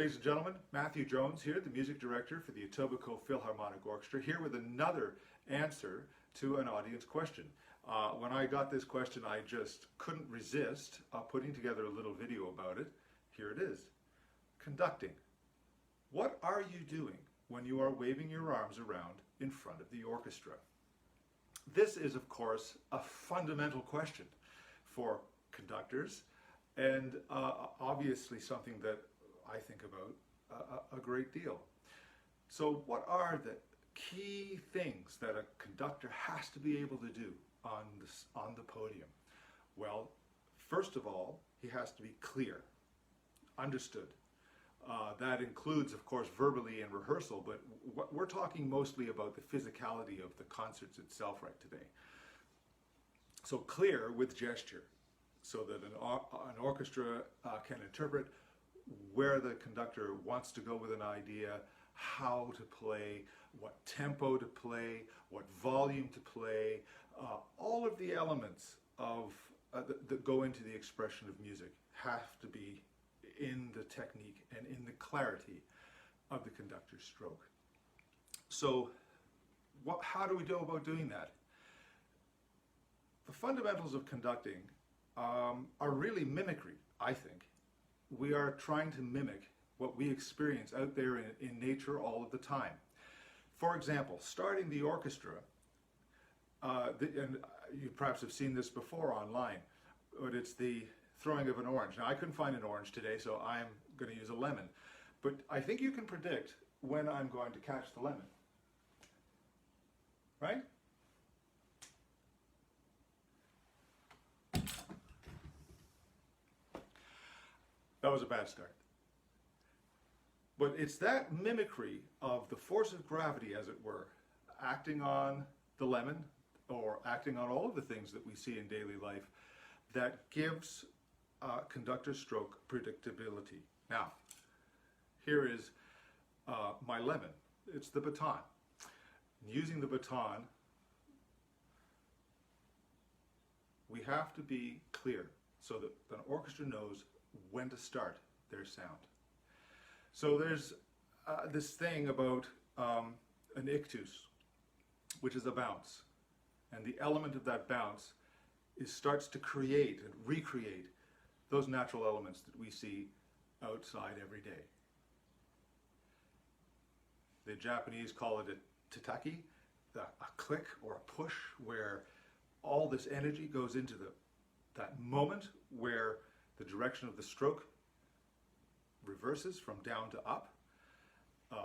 Ladies and gentlemen, Matthew Jones here, the music director for the Etobicoke Philharmonic Orchestra, here with another answer to an audience question. When I got this question, I just couldn't resist putting together a little video about it. Here it is. Conducting. What are you doing when you are waving your arms around in front of the orchestra? This is, of course, a fundamental question for conductors, and obviously something that I think about a great deal. So what are the key things that a conductor has to be able to do on the podium? Well, first of all, he has to be clear, understood. That includes, of course, verbally and rehearsal, but we're talking mostly about the physicality of the concerts itself right today. So clear with gesture, so that an orchestra can interpret where the conductor wants to go with an idea, how to play, what tempo to play, what volume to play, all of the elements of that go into the expression of music have to be in the technique and in the clarity of the conductor's stroke. So how do we go about doing that? The fundamentals of conducting are really mimicry, I think. We are trying to mimic what we experience out there in nature all of the time. For example, starting the orchestra, and you perhaps have seen this before online, but it's the throwing of an orange. Now, I couldn't find an orange today, so I'm going to use a lemon. But I think you can predict when I'm going to catch the lemon. Right? That was a bad start. But it's that mimicry of the force of gravity, as it were, acting on the lemon, or acting on all of the things that we see in daily life, that gives conductor stroke predictability. Now, here is my lemon. It's the baton. Using the baton, we have to be clear so that an orchestra knows when to start their sound. So there's this thing about an ictus, which is a bounce. And the element of that bounce starts to create and recreate those natural elements that we see outside every day. The Japanese call it a tataki, a click or a push, where all this energy goes into that moment where the direction of the stroke reverses from down to up.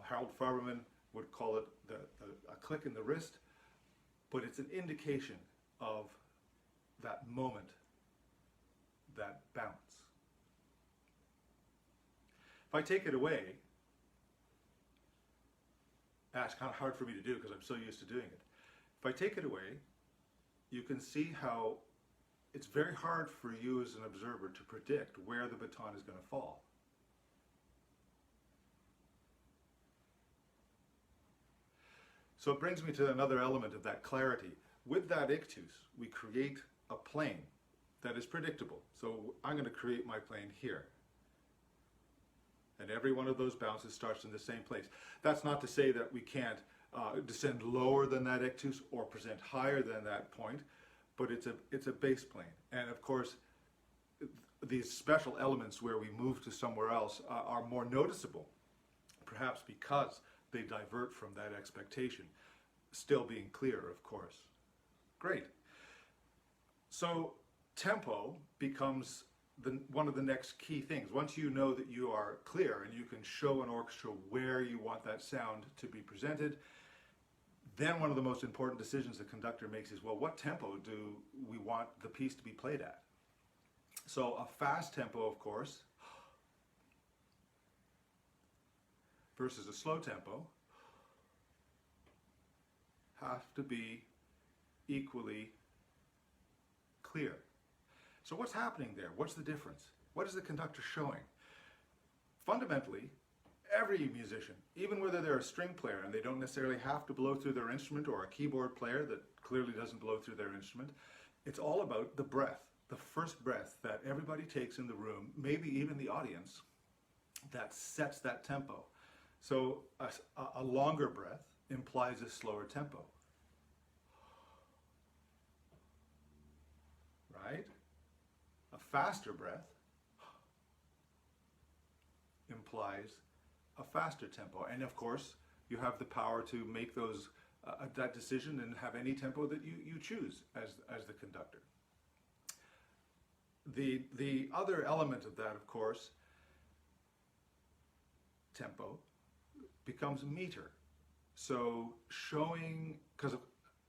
Harold Farberman would call it a click in the wrist, but it's an indication of that moment, that bounce. If I take it away, that's kind of hard for me to do because I'm so used to doing it. If I take it away, you can see how it's very hard for you as an observer to predict where the baton is going to fall. So it brings me to another element of that clarity. With that ictus, we create a plane that is predictable. So I'm going to create my plane here. And every one of those bounces starts in the same place. That's not to say that we can't descend lower than that ictus or present higher than that point, but it's a bass plane. And of course, these special elements where we move to somewhere else are more noticeable, perhaps because they divert from that expectation, still being clear, of course. Great. So tempo becomes one of the next key things. Once you know that you are clear and you can show an orchestra where you want that sound to be presented, then one of the most important decisions the conductor makes is, well, what tempo do we want the piece to be played at? So a fast tempo, of course, versus a slow tempo have to be equally clear. So what's happening there? What's the difference? What is the conductor showing? Fundamentally, every musician, even whether they're a string player and they don't necessarily have to blow through their instrument, or a keyboard player that clearly doesn't blow through their instrument, it's all about the breath, the first breath that everybody takes in the room, maybe even the audience, that sets that tempo. So a longer breath implies a slower tempo, right? A faster breath implies a faster tempo. And of course, you have the power to make that decision and have any tempo that you choose as the conductor. The other element of that, of course, tempo, becomes meter. So showing, because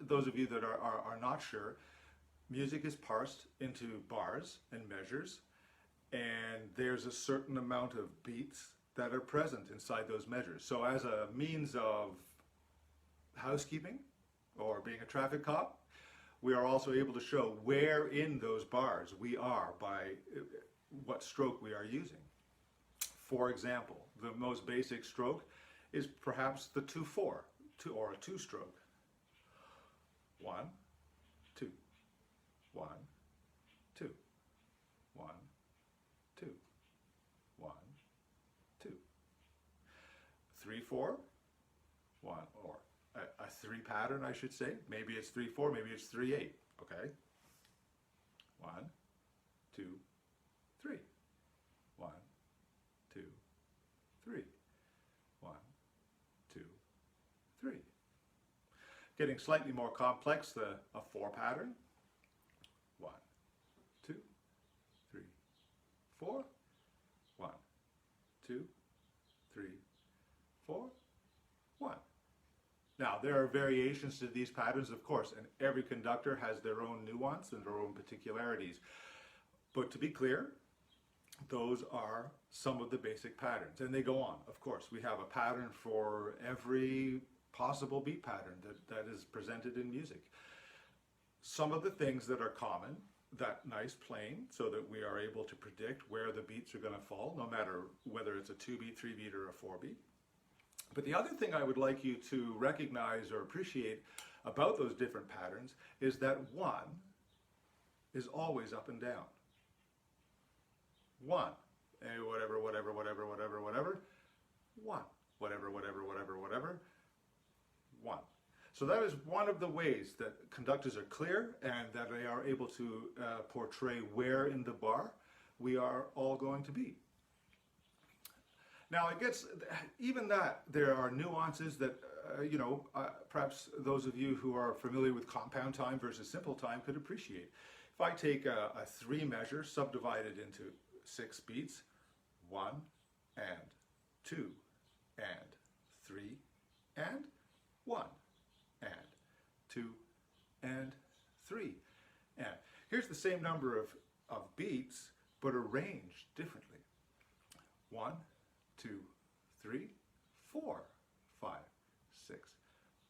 those of you that are not sure, music is parsed into bars and measures, and there's a certain amount of beats that are present inside those measures. So as a means of housekeeping or being a traffic cop, we are also able to show where in those bars we are by what stroke we are using. For example, the most basic stroke is perhaps the 2/4, or a two-stroke. 1, 2, 1, 2, 1, 2, 1, 2. 3/4, 1, or a 3 pattern, I should say. Maybe it's 3/4, maybe it's 3/8. Okay. 1, 2, 3. 1, 2, 3. 1, 2, 3. Getting slightly more complex, a 4 pattern. 1, 2, 3, 4. 1, 2, 3, 4, 1. Now, there are variations to these patterns, of course, and every conductor has their own nuance and their own particularities. But to be clear, those are some of the basic patterns, and they go on. Of course, we have a pattern for every possible beat pattern that is presented in music. Some of the things that are common, that nice playing, so that we are able to predict where the beats are going to fall, no matter whether it's a 2-beat, 3-beat, or a 4-beat. But the other thing I would like you to recognize or appreciate about those different patterns is that 1 is always up and down. 1, whatever, whatever, whatever, whatever, whatever, 1, whatever, whatever, whatever, whatever, 1. So that is one of the ways that conductors are clear and that they are able to portray where in the bar we are all going to be. Now it gets, even that, there are nuances that, perhaps those of you who are familiar with compound time versus simple time could appreciate. If I take a 3 measure subdivided into 6 beats, 1 and 2 and 3 and 1 and 2 and 3. And here's the same number of beats, but arranged differently. 1, 2, 3, 4, 5, 6.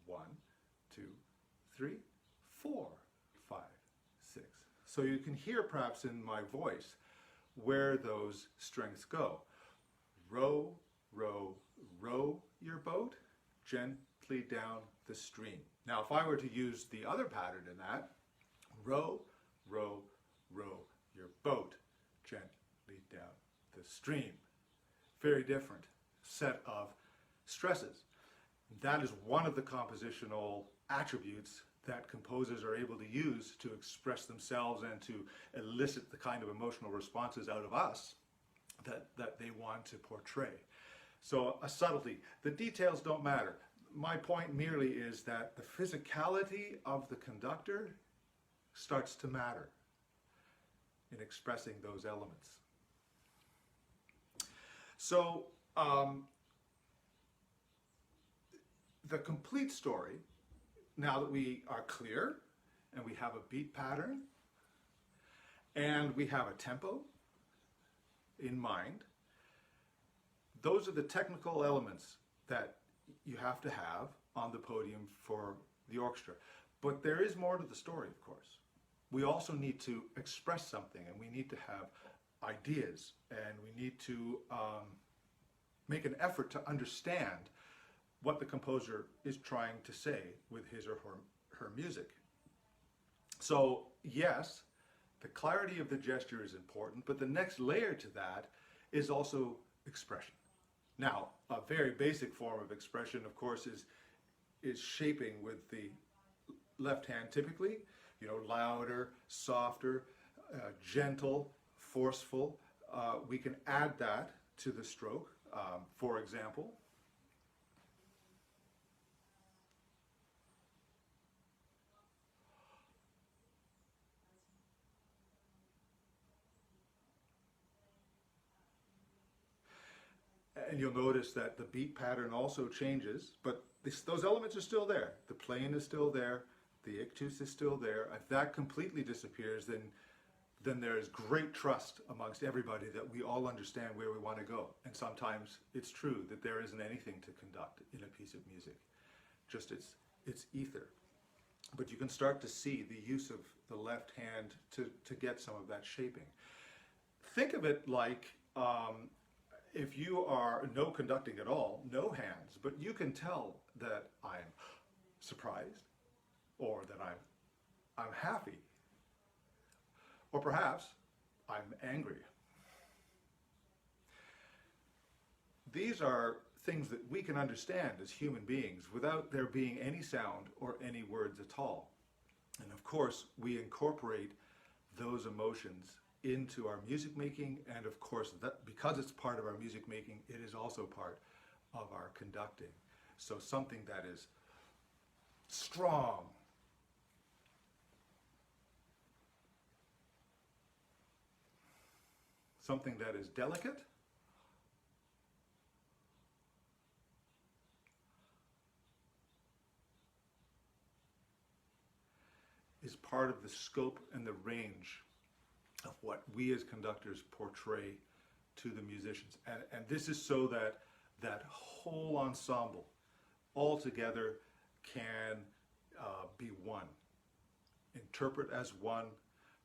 1, 2, 3, 4, 5, 6. So you can hear perhaps in my voice where those strengths go. Row, row, row your boat gently down the stream. Now, if I were to use the other pattern in that, row, row, row your boat gently down the stream. Very different set of stresses. That is one of the compositional attributes that composers are able to use to express themselves and to elicit the kind of emotional responses out of us that they want to portray. So a subtlety. The details don't matter. My point merely is that the physicality of the conductor starts to matter in expressing those elements. So the complete story, now that we are clear and we have a beat pattern and we have a tempo in mind, those are the technical elements that you have to have on the podium for the orchestra. But there is more to the story, of course. We also need to express something, and we need to have ideas, and we need to make an effort to understand what the composer is trying to say with his or her music. So yes, the clarity of the gesture is important, but the next layer to that is also expression. Now, a very basic form of expression, of course, is shaping with the left hand typically, you know, louder, softer, gentle, forceful. We can add that to the stroke, for example. And you'll notice that the beat pattern also changes, but those elements are still there. The plane is still there, the ictus is still there. If that completely disappears, then there is great trust amongst everybody that we all understand where we want to go. And sometimes it's true that there isn't anything to conduct in a piece of music, just it's ether. But you can start to see the use of the left hand to get some of that shaping. Think of it like if you are no conducting at all, no hands, but you can tell that I'm surprised, or that I'm happy, or perhaps I'm angry. These are things that we can understand as human beings without there being any sound or any words at all. And of course, we incorporate those emotions into our music making, and of course, that because it's part of our music making, it is also part of our conducting. So something that is strong, something that is delicate, is part of the scope and the range of what we as conductors portray to the musicians. And this is so that that whole ensemble all together can be one, interpret as one,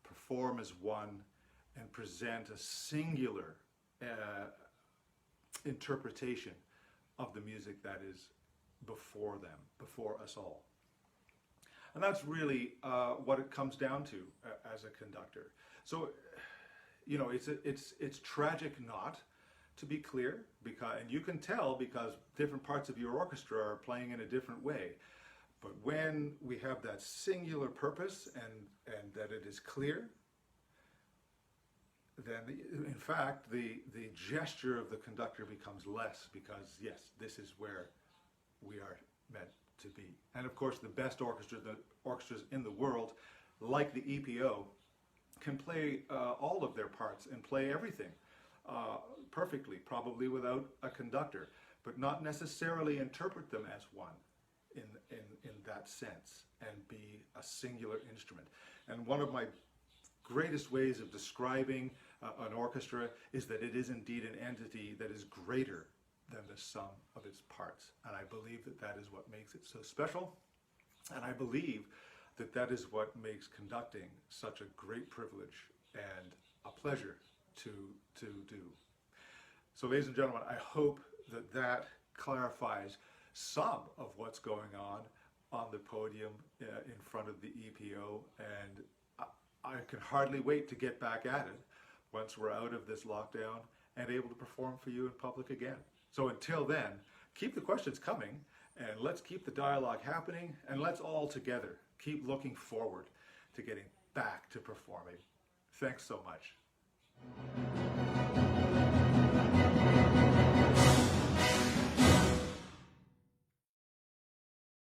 perform as one, and present a singular interpretation of the music that is before them, before us all. And that's really what it comes down to as a conductor. So, you know, it's tragic not to be clear, because, and you can tell because different parts of your orchestra are playing in a different way. But when we have that singular purpose and that it is clear, then in fact the gesture of the conductor becomes less, because yes, this is where we are meant to be. And of course the best orchestras in the world, like the EPO, can play all of their parts and play everything perfectly, probably without a conductor, but not necessarily interpret them as one in that sense and be a singular instrument. And one of my greatest ways of describing an orchestra is that it is indeed an entity that is greater than the sum of its parts. And I believe that that is what makes it so special. And I believe that that is what makes conducting such a great privilege and a pleasure to do. So ladies and gentlemen, I hope that that clarifies some of what's going on the podium in front of the EPO, and I can hardly wait to get back at it once we're out of this lockdown and able to perform for you in public again. So until then, keep the questions coming, and let's keep the dialogue happening, and let's all together keep looking forward to getting back to performing. Thanks so much.